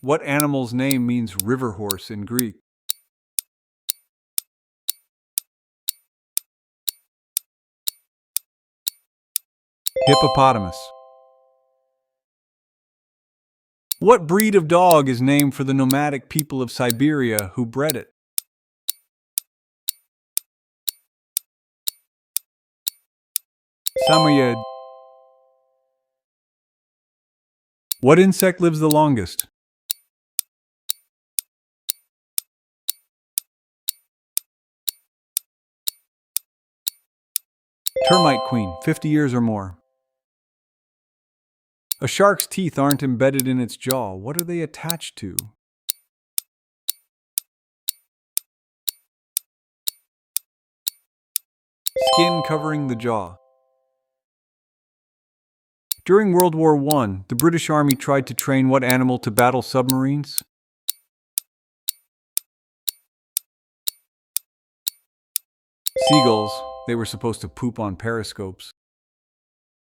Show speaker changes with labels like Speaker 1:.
Speaker 1: What animal's name means river horse in Greek? Hippopotamus. What breed of dog is named for the nomadic people of Siberia who bred it? Samoyed. What insect lives the longest? Termite queen, 50 years or more. A shark's teeth aren't embedded in its jaw. What are they attached to? Skin covering the jaw. During World War I, the British Army tried to train what animal to battle submarines? Seagulls. They were supposed to poop on periscopes.